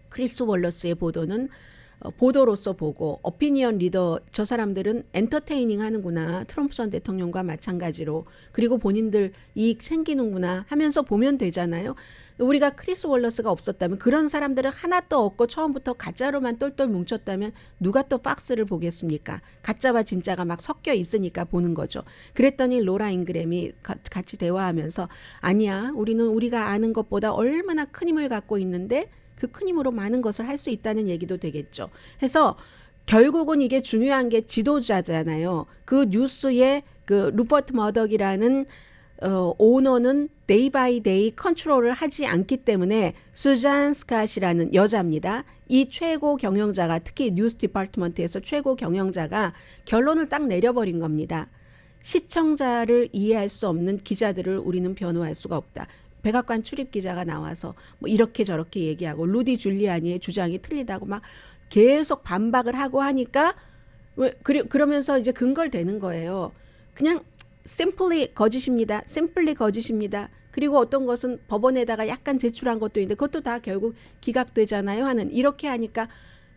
B: 크리스 월러스의 보도는 보도로서 보고 오피니언 리더 저 사람들은 엔터테이닝 하는구나. 트럼프 전 대통령과 마찬가지로. 그리고 본인들 이익 챙기는구나 하면서 보면 되잖아요. 우리가 크리스 월러스가 없었다면, 그런 사람들을 하나도 없고 처음부터 가짜로만 똘똘 뭉쳤다면 누가 또 박스를 보겠습니까? 가짜와 진짜가 막 섞여 있으니까 보는 거죠. 그랬더니 로라 잉그램이 같이 대화하면서 아니야, 우리는 우리가 아는 것보다 얼마나 큰 힘을 갖고 있는데 그 큰 힘으로 많은 것을 할 수 있다는 얘기도 되겠죠. 해서 결국은 이게 중요한 게 지도자잖아요. 그 뉴스의 그 루퍼트 머덕이라는 오너는 데이 바이 데이 컨트롤을 하지 않기 때문에 수잔 스캇이라는 여자입니다. 이 최고 경영자가, 특히 뉴스 디파트먼트에서 최고 경영자가 결론을 딱 내려버린 겁니다. 시청자를 이해할 수 없는 기자들을 우리는 변호할 수가 없다. 백악관 출입 기자가 나와서 뭐 이렇게 저렇게 얘기하고 루디 줄리아니의 주장이 틀리다고 막 계속 반박을 하고 하니까 그러면서 이제 근거되는 거예요. 그냥 simply 거짓입니다. simply 거짓입니다. 그리고 어떤 것은 법원에다가 약간 제출한 것도 있는데 그것도 다 결국 기각되잖아요 하는, 이렇게 하니까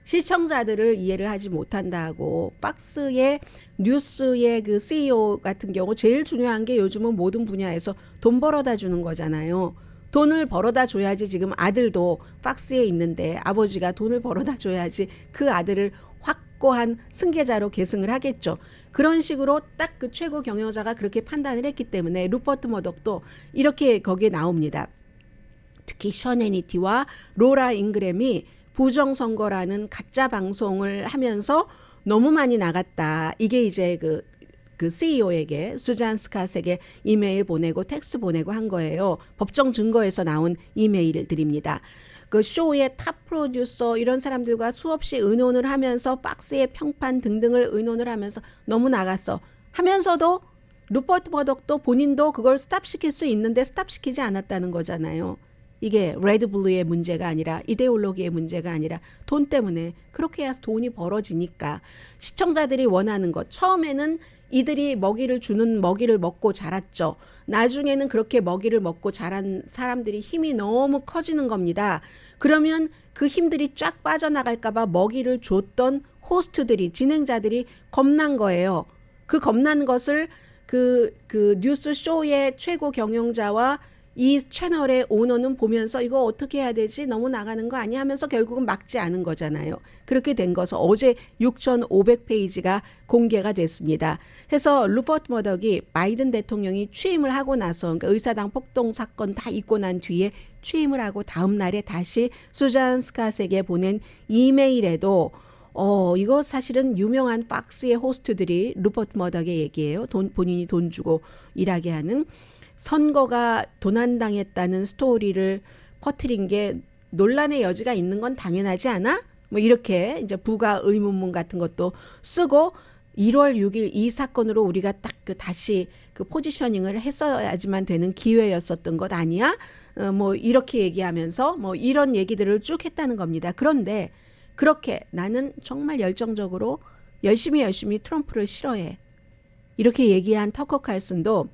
B: 시청자들을 이해를 하지 못한다고. 박스의 뉴스의 그 CEO 같은 경우 제일 중요한 게 요즘은 모든 분야에서 돈 벌어다 주는 거잖아요. 돈을 벌어다 줘야지. 지금 아들도 박스에 있는데 아버지가 돈을 벌어다 줘야지 그 아들을 확고한 승계자로 계승을 하겠죠. 그런 식으로 딱 그 최고 경영자가 그렇게 판단을 했기 때문에 루퍼트 머덕도 이렇게 거기에 나옵니다. 특히 션 해니티와 로라 잉그램이 부정선거라는 가짜 방송을 하면서 너무 많이 나갔다. 이게 이제 그 CEO에게, 수잔 스캇에게 이메일 보내고 텍스트 보내고 한 거예요. 법정 증거에서 나온 이메일들입니다. 그 쇼의 탑 프로듀서 이런 사람들과 수없이 의논을 하면서 박스의 평판 등등을 의논을 하면서 너무 나갔어 하면서도 루퍼트 머덕도 본인도 그걸 스탑시킬 수 있는데 스탑시키지 않았다는 거잖아요. 이게 레드블루의 문제가 아니라 이데올로기의 문제가 아니라 돈 때문에, 그렇게 해서 돈이 벌어지니까 시청자들이 원하는 것, 처음에는 이들이 먹이를 주는 먹이를 먹고 자랐죠. 나중에는 그렇게 먹이를 먹고 자란 사람들이 힘이 너무 커지는 겁니다. 그러면 그 힘들이 쫙 빠져나갈까 봐 먹이를 줬던 호스트들이, 진행자들이 겁난 거예요. 그 겁난 것을 그 뉴스 쇼의 최고 경영자와 이 채널의 오너는 보면서 이거 어떻게 해야 되지? 너무 나가는 거 아니야? 하면서 결국은 막지 않은 거잖아요. 그렇게 된 것은 어제 6,500페이지가 공개가 됐습니다. 해서 루퍼트 머덕이 바이든 대통령이 취임을 하고 나서, 그러니까 의사당 폭동 사건 다 있고 난 뒤에 취임을 하고 다음 날에 다시 수잔 스캇에게 보낸 이메일에도 이거 사실은 유명한 박스의 호스트들이 루퍼트 머덕의 얘기예요. 본인이 돈 주고 일하게 하는, 선거가 도난당했다는 스토리를 퍼뜨린 게 논란의 여지가 있는 건 당연하지 않아? 뭐 이렇게 이제 부가 의문문 같은 것도 쓰고 1월 6일 이 사건으로 우리가 딱 다시 그 포지셔닝을 했어야지만 되는 기회였었던 것 아니야? 뭐 이렇게 얘기하면서 뭐 이런 얘기들을 쭉 했다는 겁니다. 그런데 그렇게 나는 정말 열정적으로 열심히 트럼프를 싫어해. 이렇게 얘기한 터커 칼슨도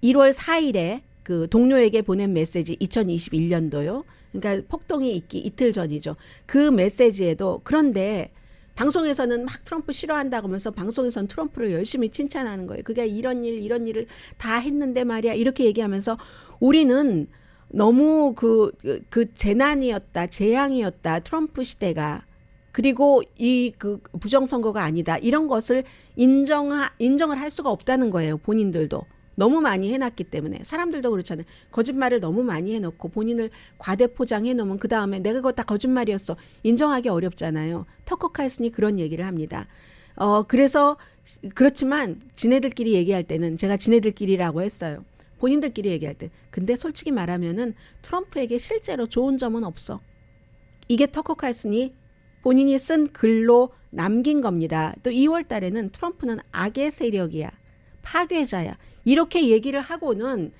B: 1월 4일에 그 동료에게 보낸 메시지, 2021년도요. 그러니까 폭동이 있기 이틀 전이죠. 그 메시지에도, 그런데 방송에서는 막 트럼프 싫어한다고 하면서 방송에서는 트럼프를 열심히 칭찬하는 거예요. 그게 이런 일을 다 했는데 말이야. 이렇게 얘기하면서 우리는 너무 그 재난이었다, 재앙이었다, 트럼프 시대가. 그리고 이 그 부정선거가 아니다. 이런 것을 인정을 할 수가 없다는 거예요. 본인들도. 너무 많이 해놨기 때문에. 사람들도 그렇잖아요. 거짓말을 너무 많이 해놓고 본인을 과대포장해 놓으면 그 다음에 내가 그거 다 거짓말이었어 인정하기 어렵잖아요. 터커 칼슨이 그런 얘기를 합니다. 그래서 그렇지만 지네들끼리 얘기할 때는, 제가 지네들끼리라고 했어요. 본인들끼리 얘기할 때. 근데 솔직히 말하면은 트럼프에게 실제로 좋은 점은 없어. 이게 터커 칼슨이 본인이 쓴 글로 남긴 겁니다. 또 2월 달에는 트럼프는 악의 세력이야. 파괴자야. 이렇게 얘기를 하고는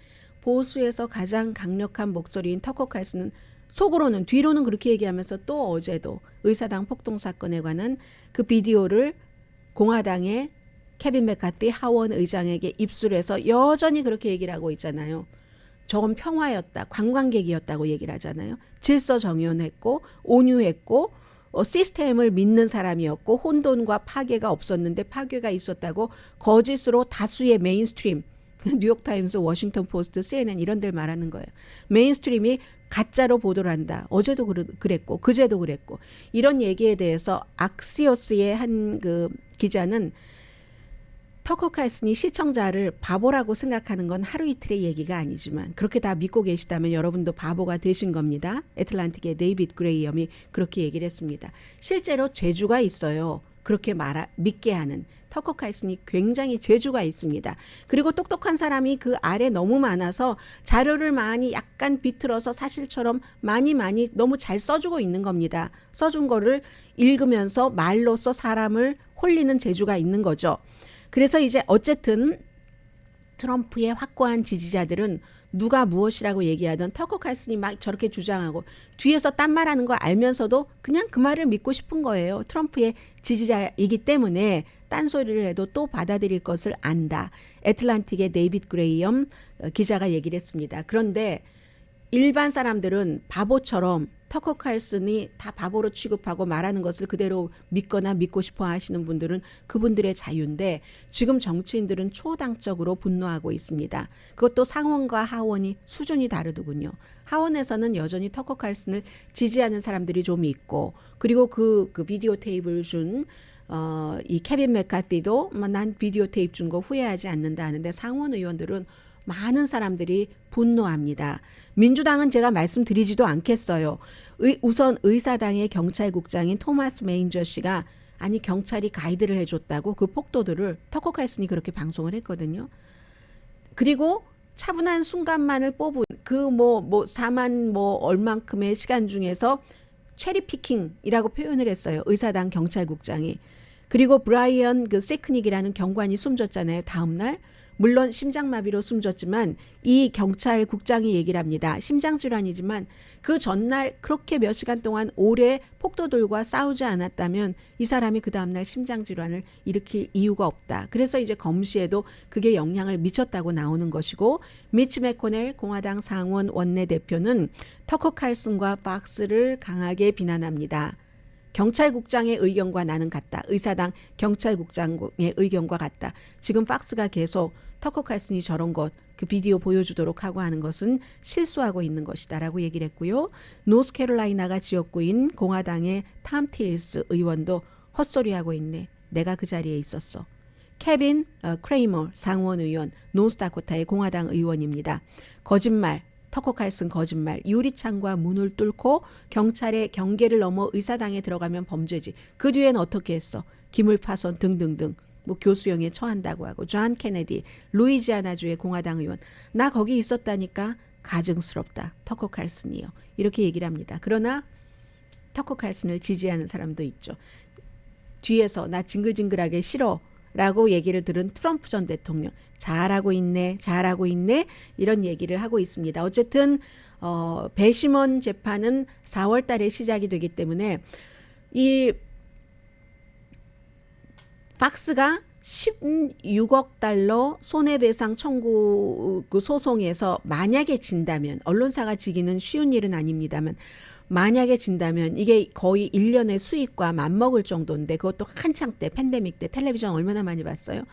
B: 보수에서 가장 강력한 목소리인 터커 칼슨은 속으로는, 뒤로는 그렇게 얘기하면서 또 어제도 의사당 폭동 사건에 관한 그 비디오를 공화당의 케빈 맥카티 하원 의장에게 입술해서 여전히 그렇게 얘기를 하고 있잖아요. 저건 평화였다, 관광객이었다고 얘기를 하잖아요. 질서 정연했고 온유했고 시스템을 믿는 사람이었고 혼돈과 파괴가 없었는데 파괴가 있었다고 거짓으로 다수의 메인스트림, 뉴욕타임스, 워싱턴 포스트, CNN 이런 데를 말하는 거예요. 메인스트림이 가짜로 보도를 한다. 어제도 그랬고 그제도 그랬고 이런 얘기에 대해서 악시오스의 한 그 기자는 터커 칼슨이 시청자를 바보라고 생각하는 건 하루 이틀의 얘기가 아니지만 그렇게 다 믿고 계시다면 여러분도 바보가 되신 겁니다. 애틀란틱의 데이빗 그레이엄이 그렇게 얘기를 했습니다. 실제로 재주가 있어요. 그렇게 믿게 하는 터커 칼슨이 굉장히 재주가 있습니다. 그리고 똑똑한 사람이 그 아래 너무 많아서 자료를 많이 약간 비틀어서 사실처럼 많이 너무 잘 써주고 있는 겁니다. 써준 거를 읽으면서 말로써 사람을 홀리는 재주가 있는 거죠. 그래서 이제 어쨌든 트럼프의 확고한 지지자들은 누가 무엇이라고 얘기하던 터커 칼슨이 막 저렇게 주장하고 뒤에서 딴 말하는 거 알면서도 그냥 그 말을 믿고 싶은 거예요. 트럼프의 지지자이기 때문에 딴소리를 해도 또 받아들일 것을 안다. 애틀란틱의 데이빗 그레이엄 기자가 얘기를 했습니다. 그런데 일반 사람들은 바보처럼 터커 칼슨이 다 바보로 취급하고 말하는 것을 그대로 믿거나 믿고 싶어 하시는 분들은 그분들의 자유인데 지금 정치인들은 초당적으로 분노하고 있습니다. 그것도 상원과 하원이 수준이 다르더군요. 하원에서는 여전히 터커 칼슨을 지지하는 사람들이 좀 있고 그리고 그 비디오 테이프를 준 이 케빈 맥카티도 난 비디오 테이프 준 거 후회하지 않는다 하는데 상원 의원들은 많은 사람들이 분노합니다. 민주당은 제가 말씀드리지도 않겠어요. 우선 의사당의 경찰국장인 토마스 메인저 씨가 아니 경찰이 가이드를 해줬다고 그 폭도들을 터커 칼슨이 그렇게 방송을 했거든요. 그리고 차분한 순간만을 뽑은 그 4만 얼만큼의 시간 중에서 체리피킹이라고 표현을 했어요. 의사당 경찰국장이. 그리고 브라이언 그 세크닉이라는 경관이 숨졌잖아요. 다음 날. 물론 심장마비로 숨졌지만 이 경찰국장이 얘기를 합니다. 심장질환이지만 그 전날 그렇게 몇 시간 동안 오래 폭도들과 싸우지 않았다면 이 사람이 그 다음날 심장질환을 일으킬 이유가 없다. 그래서 이제 검시에도 그게 영향을 미쳤다고 나오는 것이고 미치 매코넬 공화당 상원 원내대표는 터커 칼슨과 박스를 강하게 비난합니다. 경찰국장의 의견과 나는 같다. 의사당 경찰국장의 의견과 같다. 지금 박스가 계속 터커 칼슨이 저런 것, 그 비디오 보여주도록 하고 하는 것은 실수하고 있는 것이다라고 얘기를 했고요. 노스캐롤라이나가 지역구인 공화당의 탐 틸스 의원도 헛소리하고 있네. 내가 그 자리에 있었어. 케빈 크레이머 상원 의원, 노스다코타의 공화당 의원입니다. 거짓말. 터커 칼슨 거짓말. 유리창과 문을 뚫고 경찰의 경계를 넘어 의사당에 들어가면 범죄지. 그 뒤엔 어떻게 했어? 기물 파손 등등등. 교수형에 처한다고 하고. 존 케네디 루이지아나주의 공화당 의원. 나 거기 있었다니까 가증스럽다. 터커 칼슨이요. 이렇게 얘기를 합니다. 그러나 터커 칼슨을 지지하는 사람도 있죠. 뒤에서 나 징글징글하게 싫어. 라고 얘기를 들은 트럼프 전 대통령 잘하고 있네 이런 얘기를 하고 있습니다. 어쨌든 배심원 재판은 4월 달에 시작이 되기 때문에 이 팍스가 16억 달러 손해배상 청구 그 소송에서 만약에 진다면 언론사가 지기는 쉬운 일은 아닙니다만 만약에 진다면 이게 거의 1년의 수익과 맞먹을 정도인데 그것도 한창 때 팬데믹 때 텔레비전 얼마나 많이 봤어요.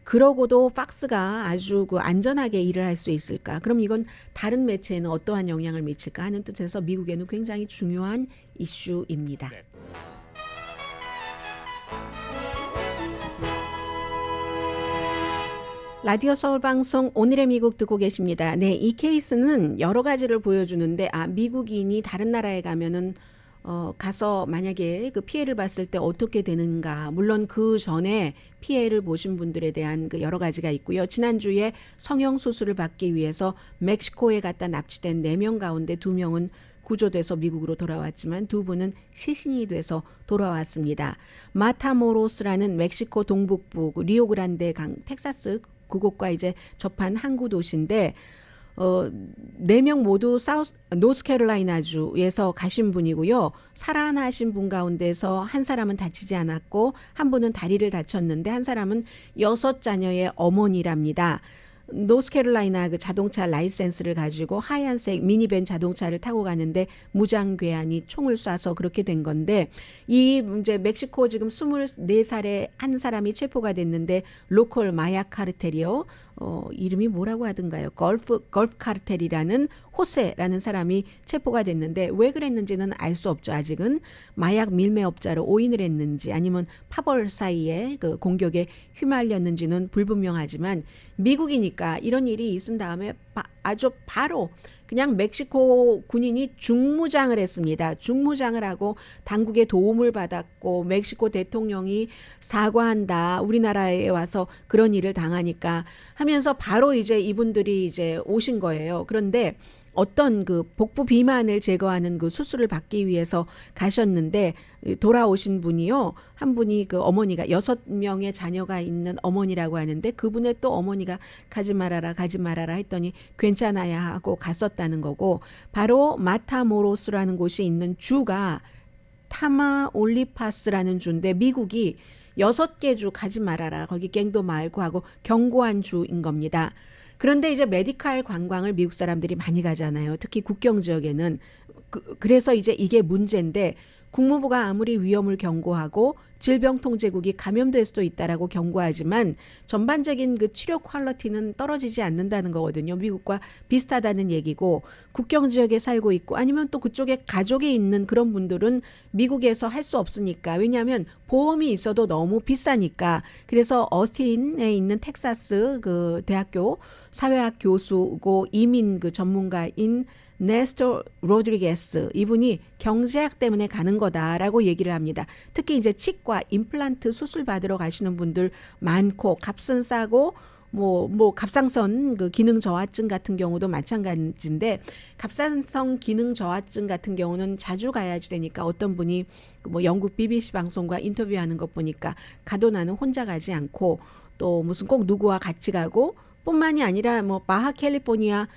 B: 그러고도 팍스가 아주 그 안전하게 일을 할 수 있을까? 그럼 이건 다른 매체에는 어떠한 영향을 미칠까 하는 뜻에서 미국에는 굉장히 중요한 이슈입니다.
A: 네.
B: 라디오 서울 방송 오늘의 미국 듣고 계십니다. 네, 이 케이스는 여러 가지를 보여주는데 미국인이 다른 나라에 가면은 가서 만약에 그 피해를 봤을 때 어떻게 되는가. 물론 그 전에 피해를 보신 분들에 대한 그 여러 가지가 있고요. 지난주에 성형 수술을 받기 위해서 멕시코에 갔다 납치된 4명 가운데 2명은 구조돼서 미국으로 돌아왔지만 2분은 시신이 돼서 돌아왔습니다. 마타모로스라는 멕시코 동북부 리오그란데 강 텍사스 그곳과 이제 접한 항구 도시인데 4명 모두 노스캐롤라이나주에서 가신 분이고요. 살아나신 분 가운데서 한 사람은 다치지 않았고 한 분은 다리를 다쳤는데 한 사람은 6자녀의 어머니랍니다. 노스캐롤라이나 그 자동차 라이센스를 가지고 하얀색 미니밴 자동차를 타고 가는데 무장괴한이 총을 쏴서 그렇게 된 건데 이 이제 멕시코 지금 24살의 한 사람이 체포가 됐는데 로컬 마약 카르텔이요. 이름이 뭐라고 하던가요? 걸프 카르텔이라는 호세라는 사람이 체포가 됐는데 왜 그랬는지는 알 수 없죠. 아직은 마약 밀매업자로 오인을 했는지 아니면 파벌 사이에 그 공격에 휘말렸는지는 불분명하지만 미국이니까 이런 일이 있은 다음에 아주 바로 그냥 멕시코 군인이 중무장을 했습니다. 중무장을 하고 당국의 도움을 받았고 멕시코 대통령이 사과한다. 우리나라에 와서 그런 일을 당하니까 하면서 바로 이제 이분들이 이제 오신 거예요. 그런데 어떤 그 복부 비만을 제거하는 그 수술을 받기 위해서 가셨는데 돌아오신 분이요. 한 분이 그 어머니가 6명의 자녀가 있는 어머니라고 하는데 그분의 또 어머니가 가지 말아라 했더니 괜찮아야 하고 갔었다는 거고 바로 마타모로스라는 곳이 있는 주가 타마올리파스라는 주인데 미국이 6개 주 가지 말아라 거기 갱도 말고 하고 경고한 주인 겁니다. 그런데 이제 메디칼 관광을 미국 사람들이 많이 가잖아요. 특히 국경 지역에는. 그래서 이제 이게 문제인데 국무부가 아무리 위험을 경고하고 질병통제국이 감염될 수도 있다라고 경고하지만 전반적인 그 치료 퀄리티는 떨어지지 않는다는 거거든요. 미국과 비슷하다는 얘기고 국경 지역에 살고 있고 아니면 또 그쪽에 가족이 있는 그런 분들은 미국에서 할 수 없으니까 왜냐하면 보험이 있어도 너무 비싸니까 그래서 어스틴에 있는 텍사스 그 대학교 사회학 교수고 이민 그 전문가인 네스토 로드리게스 이분이 경제학 때문에 가는 거다라고 얘기를 합니다. 특히 이제 치과 임플란트 수술 받으러 가시는 분들 많고 값은 싸고 뭐 갑상선 그 기능 저하증 같은 경우도 마찬가지인데 갑상선 기능 저하증 같은 경우는 자주 가야지 되니까 어떤 분이 뭐 영국 BBC 방송과 인터뷰하는 것 보니까 가도 나는 혼자 가지 않고 또 무슨 꼭 누구와 같이 가고 뿐만이 아니라 뭐 바하 캘리포니아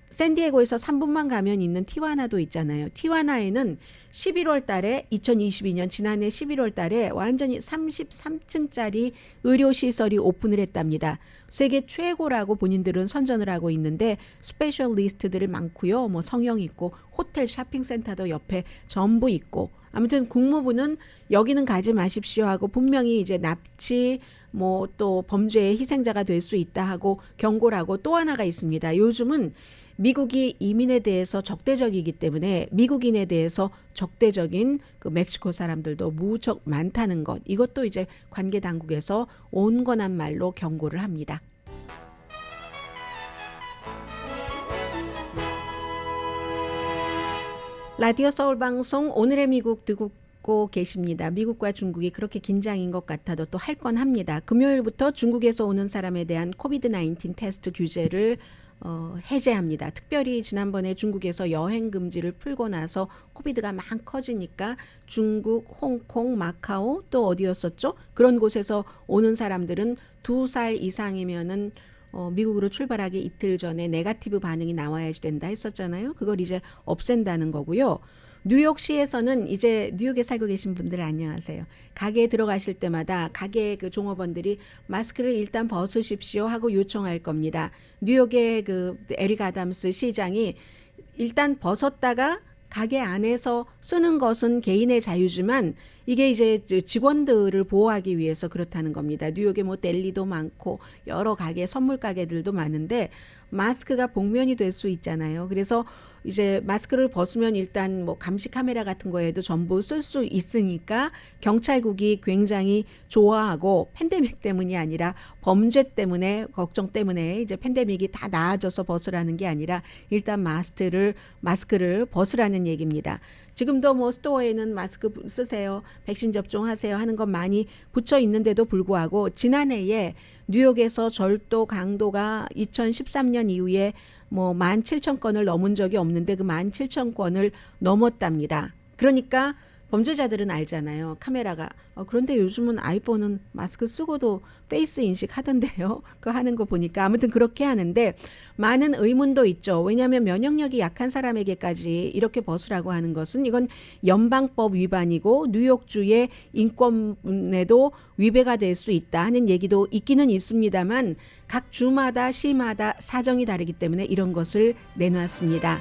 B: 샌디에고에서 3분만 가면 있는 티와나도 있잖아요. 티와나에는 11월 달에 2022년 지난해 11월 달에 완전히 33층짜리 의료시설이 오픈을 했답니다. 세계 최고라고 본인들은 선전을 하고 있는데 스페셜리스트들 많고요. 뭐 성형 있고 호텔 쇼핑센터도 옆에 전부 있고 아무튼 국무부는 여기는 가지 마십시오 하고 분명히 이제 납치 뭐 또 범죄의 희생자가 될 수 있다 하고 경고를 하고 또 하나가 있습니다. 요즘은 미국이 이민에 대해서 적대적이기 때문에 미국인에 대해서 적대적인 그 멕시코 사람들도 무척 많다는 것. 이것도 이제 관계 당국에서 온건한 말로 경고를 합니다. 라디오 서울 방송 오늘의 미국 듣고 계십니다. 미국과 중국이 그렇게 긴장인 것 같아도 또 할 건 합니다. 금요일부터 중국에서 오는 사람에 대한 코비드-19 테스트 규제를 해제합니다. 특별히 지난번에 중국에서 여행 금지를 풀고 나서 코비드가 막 커지니까 중국, 홍콩, 마카오 또 어디였었죠? 그런 곳에서 오는 사람들은 2살 이상이면은 미국으로 출발하기 이틀 전에 네거티브 반응이 나와야지 된다 했었잖아요. 그걸 이제 없앤다는 거고요. 뉴욕시에서는 이제 뉴욕에 살고 계신 분들 안녕하세요. 가게에 들어가실 때마다 가게 그 종업원들이 마스크를 일단 벗으십시오 하고 요청할 겁니다. 뉴욕의 그 에릭 아담스 시장이 일단 벗었다가 가게 안에서 쓰는 것은 개인의 자유지만 이게 이제 직원들을 보호하기 위해서 그렇다는 겁니다. 뉴욕에 뭐 델리도 많고 여러 가게 선물 가게들도 많은데 마스크가 복면이 될 수 있잖아요. 그래서 이제 마스크를 벗으면 일단 뭐 감시 카메라 같은 거에도 전부 쓸 수 있으니까 경찰국이 굉장히 좋아하고 팬데믹 때문이 아니라 범죄 때문에 걱정 때문에 이제 팬데믹이 다 나아져서 벗으라는 게 아니라 일단 마스크를 벗으라는 얘기입니다. 지금도 뭐 스토어에는 마스크 쓰세요, 백신 접종하세요 하는 것 많이 붙여 있는데도 불구하고 지난해에 뉴욕에서 절도 강도가 2013년 이후에 뭐 17,000건을 넘은 적이 없는데 그 17,000건을 넘었답니다. 그러니까 범죄자들은 알잖아요. 카메라가. 그런데 요즘은 아이폰은 마스크 쓰고도 페이스 인식 하던데요. 그거 하는 거 보니까 아무튼 그렇게 하는데 많은 의문도 있죠. 왜냐하면 면역력이 약한 사람에게까지 이렇게 벗으라고 하는 것은 이건 연방법 위반이고 뉴욕주의 인권에도 위배가 될 수 있다 하는 얘기도 있기는 있습니다만 각 주마다 시마다 사정이 다르기 때문에 이런 것을 내놨습니다.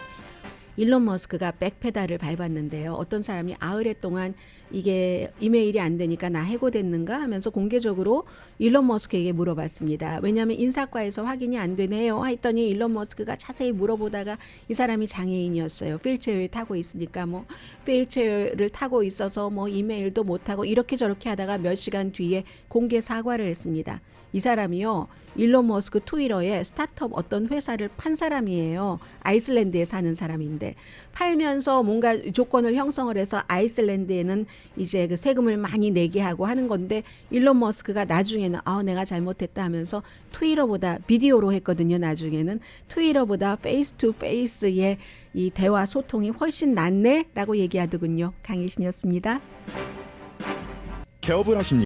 B: 일론 머스크가 백페달을 밟았는데요. 어떤 사람이 아흘 동안 이게 이메일이 안 되니까 나 해고됐는가 하면서 공개적으로 일론 머스크에게 물어봤습니다. 왜냐하면 인사과에서 확인이 안 되네요 했더니 일론 머스크가 자세히 물어보다가 이 사람이 장애인이었어요. 휠체어에 타고 있으니까 뭐 휠체어를 타고 있어서 뭐 이메일도 못하고 이렇게 저렇게 하다가 몇 시간 뒤에 공개 사과를 했습니다. 이 사람이요, 일론 머스크 트위터에 스타트업 어떤 회사를 판 사람이에요. 아이슬란드에 사는 사람인데 팔면서 뭔가 조건을 형성을 해서 아이슬란드에는 이제 그 세금을 많이 내게 하고 하는 건데 일론 머스크가 나중에는 내가 잘못했다 하면서 트위터보다 비디오로 했거든요. 나중에는 트위터보다 페이스 투 페이스의 이 대화 소통이 훨씬 낫네라고 얘기하더군요. 강희신이었습니다.
A: 개업을 하십니까?